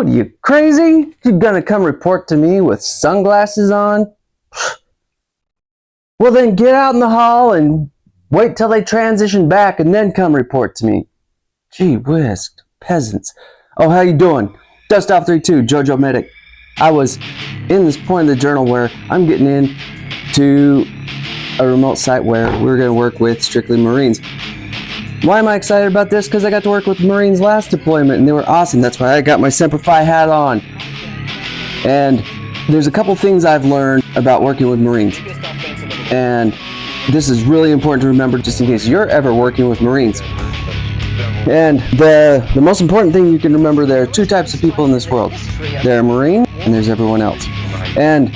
What are you, crazy? You gonna come report to me with sunglasses on? Well then get out in the hall and wait till they transition back and then come report to me. Gee whiz, peasants. Oh, how you doing? Dust Off 3-2, Jojo Medic. I was in this point of the journal where I'm getting in to a remote site where we're going to work with strictly Marines. Why am I excited about this? Because I got to work with Marines last deployment and they were awesome. That's why I got my Semper Fi hat on. And there's a couple things I've learned about working with Marines. And this is really important to remember just in case you're ever working with Marines. And the most important thing you can remember, there are two types of people in this world. There are Marine and there's everyone else. And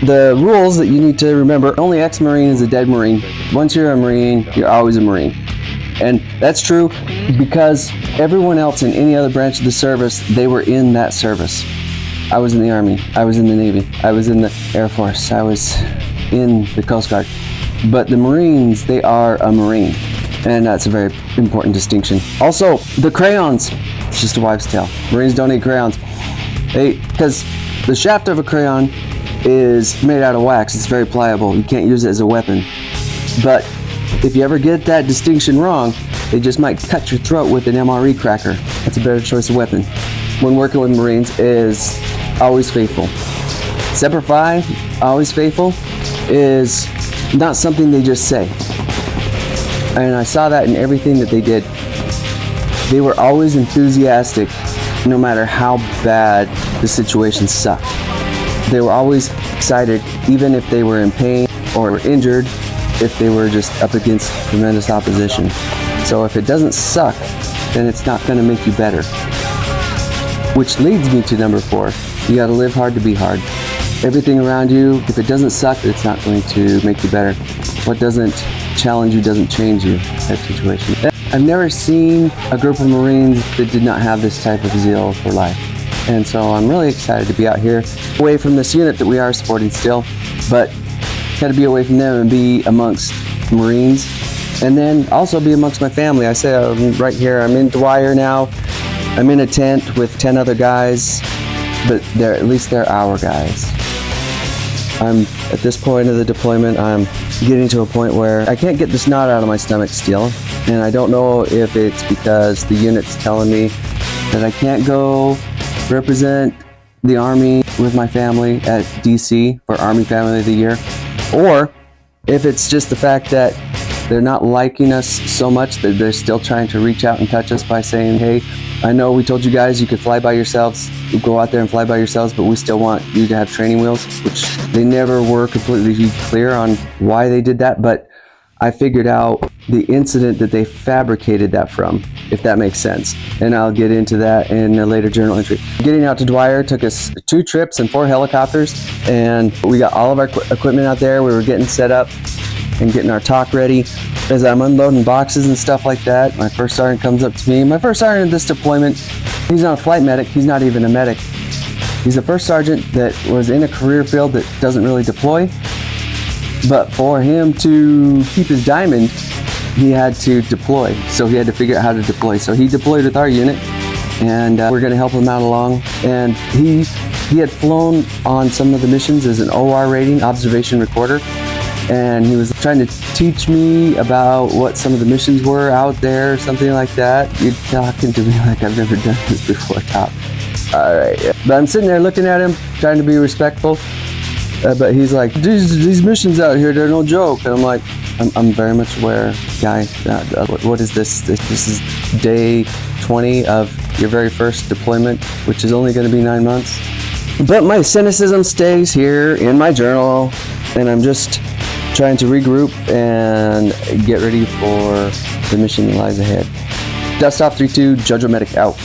the rules that you need to remember, only ex-Marine is a dead Marine. Once you're a Marine, you're always a Marine. And that's true because everyone else in any other branch of the service, they were in that service. I was in the Army, I was in the Navy, I was in the Air Force, I was in the Coast Guard. But the Marines, they are a Marine. And that's a very important distinction. Also, the crayons, it's just a wives' tale. Marines don't need crayons. Because the shaft of a crayon is made out of wax, it's very pliable. You can't use it as a weapon. But if you ever get that distinction wrong, they just might cut your throat with an MRE cracker. That's a better choice of weapon. When working with Marines is always faithful. Semper Fi, always faithful, is not something they just say. And I saw that in everything that they did. They were always enthusiastic no matter how bad the situation sucked. They were always excited even if they were in pain or injured, if they were just up against tremendous opposition. So if it doesn't suck, then it's not going to make you better. Which leads me to number 4. You got to live hard to be hard. Everything around you, if it doesn't suck, it's not going to make you better. What doesn't challenge you doesn't change you, type situation. I've never seen a group of Marines that did not have this type of zeal for life. And so I'm really excited to be out here, away from this unit that we are supporting still, but got to be away from them and be amongst Marines, and then also be amongst my family. I say I'm right here, I'm in Dwyer now. I'm in a tent with 10 other guys, but at least they're our guys. I'm at this point of the deployment, I'm getting to a point where I can't get this knot out of my stomach still, and I don't know if it's because the unit's telling me that I can't go represent the Army with my family at DC for Army Family of the Year, or if it's just the fact that they're not liking us so much that they're still trying to reach out and touch us by saying, hey, I know we told you guys you could fly by yourselves, go out there and fly by yourselves, but we still want you to have training wheels, which they never were completely clear on why they did that, but I figured out the incident that they fabricated that from, if that makes sense. And I'll get into that in a later journal entry. Getting out to Dwyer took us 2 trips and 4 helicopters, and we got all of our equipment out there. We were getting set up and getting our talk ready. As I'm unloading boxes and stuff like that, my first sergeant comes up to me. My first sergeant in this deployment, he's not a flight medic, he's not even a medic. He's the first sergeant that was in a career field that doesn't really deploy. But for him to keep his diamond, he had to deploy. So he had to figure out how to deploy. So he deployed with our unit, and we're going to help him out along. And he had flown on some of the missions as an OR rating, observation recorder. And he was trying to teach me about what some of the missions were out there, or something like that. You're talking to me like I've never done this before, Top. All right. But I'm sitting there looking at him, trying to be respectful. But he's like, these missions out here, they're no joke. And I'm like, I'm very much aware, guy. What is this? This is day 20 of your very first deployment, which is only going to be 9 months. But my cynicism stays here in my journal, and I'm just trying to regroup and get ready for the mission that lies ahead. Dust Off 3-2, Jojo Medic out.